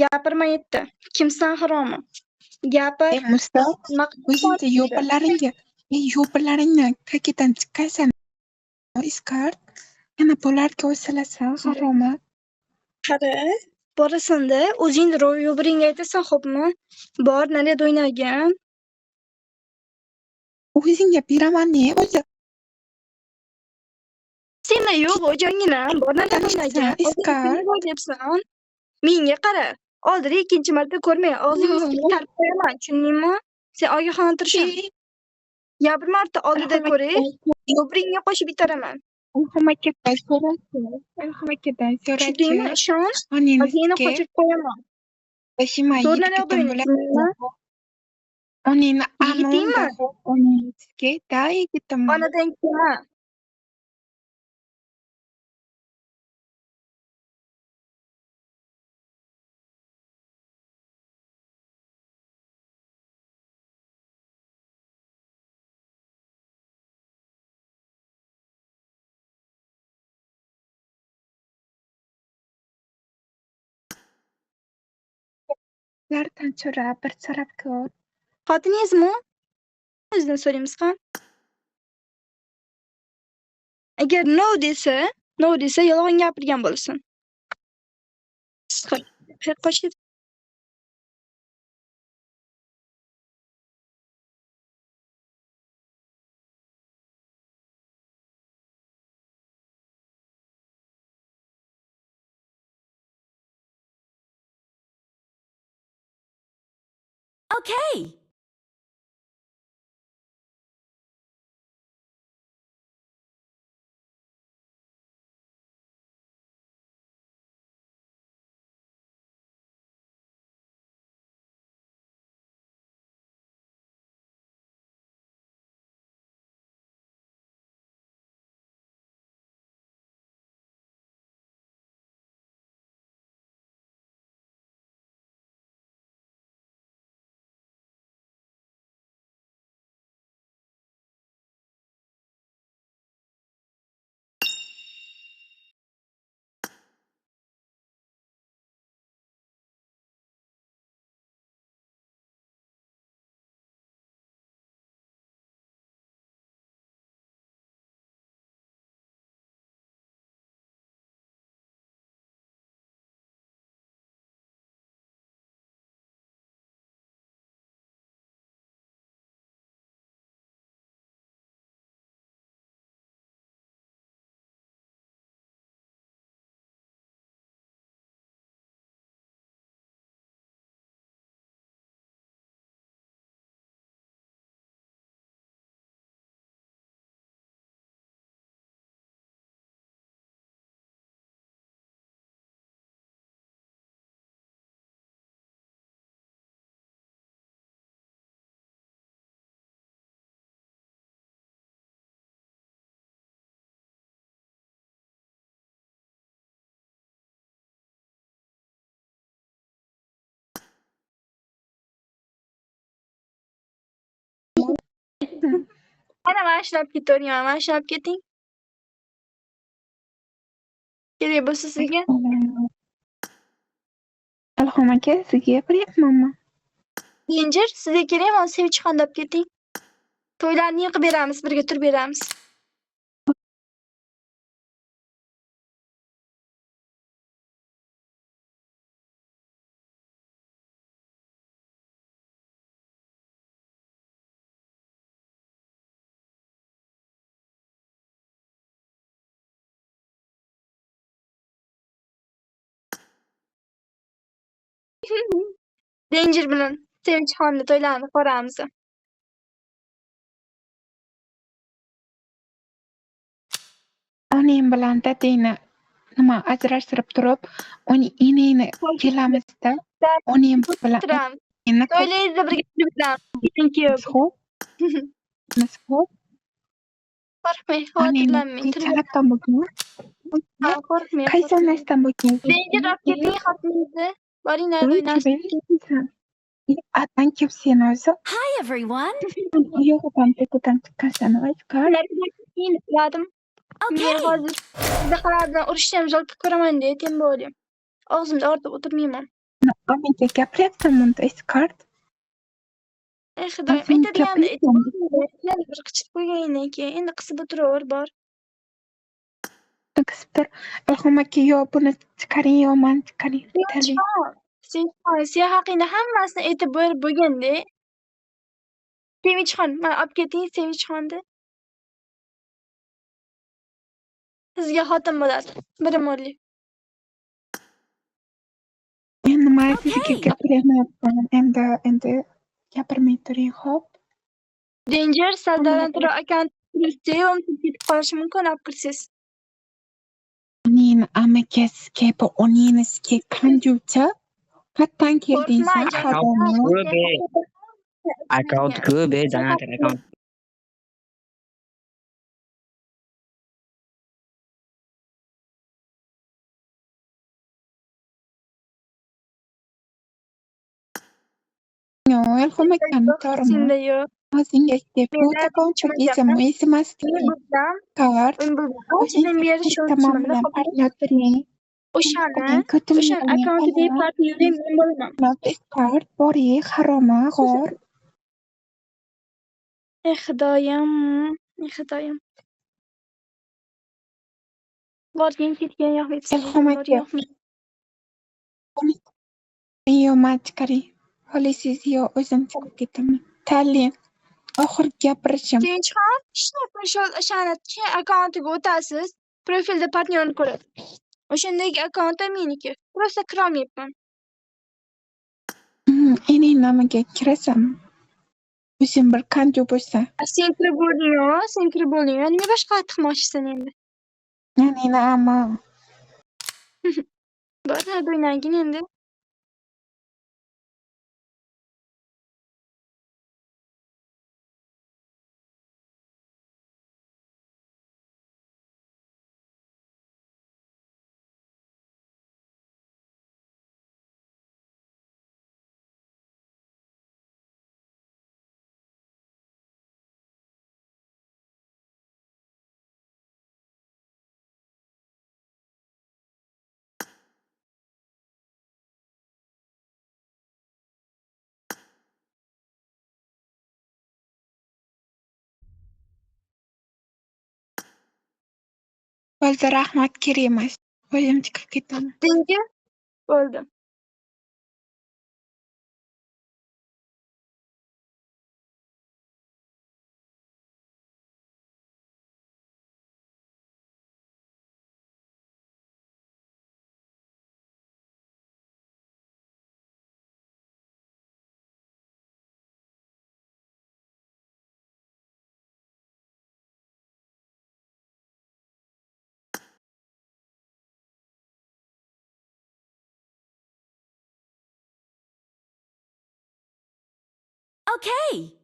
Gapirma yetti. Kimsan haromi? Gapir. Mustaq, Nima o'zingcha yo'palaringni tagidan chiqarsan. Iskart, yana bularga o'salasan, haromi. qara. Borasan-da, o'zing ro'yobiringga aytasan, xo'pmi? Bor, naryoqda o'ynagin. O'zingga beraman-ne, o'zi. Senda yo'q o'jongina, bor naryoqda o'ynagin. Iskart. Bor debsan. Menga qara. Oldida ikkinchi marta ko'rmay, og'zingni tark qo'yaman, tushundingmi? Sen ogohlantirishim. Ya bir marta oldida ko'ray, yo'biringga qo'shib bitaraman. Ilhom akadan so'rachi. Tushundingmi? Ishon. Xazinani qo'shib qo'yaman. Bashima Naryoqda o'ynaysan. Oningni Yigitingmi? onangizga da yigitim. Onadan kelma. Ulardan so'rab, bir so'rab ko'r. Xotiningizmi? O'zidan so'raymiz ham. Agar no desa, yolg'on gapirgan bo'lasan. Qo'shib. Okay. Ana mashlab ketaveryapman, mashlab keting. Kerak bo'lsa sizga. Ilhom aka, sizga gapiryapmanmi? Danger, sizga kerakmi? Sevchixon deb keting. To'ylarni yig'ib beramiz, birga turib beramiz. Danger bilan Sevchixonni to'ylarni ko'ramiz. Oning bilan dadangni nima ajrashtirib turib, uning inangni kelamizda. Oning bilan To'ylayda birga turib beramiz. Thank you. Qo'rqmang, xavotirlanmang. Qanchalardan bo'lgan? Qo'rqmang. Qaysanasidan bo'lgan? Danger olib keting xotiningizni. Boringlar o'ynashing. Atdan kim sen o'zi? Hi, everyone. Yo'g'idan tagidan chiqqansan, Ladim. Men Okay. hozir sizda qalar bilan urushni ham ko'raman deya tem bo'lyapman. Og'zimda ortib o'tirmayman. menga gapiryapsanmi unda Eskart? Ey xudoyim, Sen aytadiganini gapiryapsanmi? yana bir qichib qo'yganingdan keyin endi qisib o'tiraver bor. Qisib tur. Ilhom aka, yo buni chiqaring, yo mani chiqaring. Bittalik. Sen haqingda hammasini aytib berib bo'lganda. Sevinchxon, mana olib keting Sevinchxonni. Sizga xotin bo'ladi. Birimoli. Endi man sizga gapiryapman. Endi gapirmay turing, xo'p? Danger Saldanatro akant Rusiyam ketib qolishi mumkin olib kirsiz. Uning amakasiga bu onangizga qanjucha? Qayerdan keldingsan? Account ko'p, Janator account. Yo, Ilhom akani tormi? Senda yo'q. O'zingizga foto ko'rsatishim emas. Kart. O'shadan beri Tamom bilan partnering. o'shani akkauntidagi partnering men bo'laman. Kart boring, haroma, g'or. Ey xudoyim, ey xudoyim. Borgin ketgan yo'q Ilhom aka. Yo, man chiqaring. Xohlasangiz yo o'zim chiqib ketaman. Talin. Oxirgi gapirishim. Tinchxon, o'shani akkauntiga o'tasiz. Profilda partnyorni ko'radi. O'shandagi akkaunt meniki. Просто kirolmayapman. Ening nomiga kirasanmi? O'zing bir qancha bo'lsa. Sen kirib bo'lding. Nima boshqa qilmoqchisan endi? Ening nomi. Bor, o'ynagin endi. Bo'ldi, rahmat, kerak emas. O'zim chiqib ketaman. Senga bo'ldi. Okay.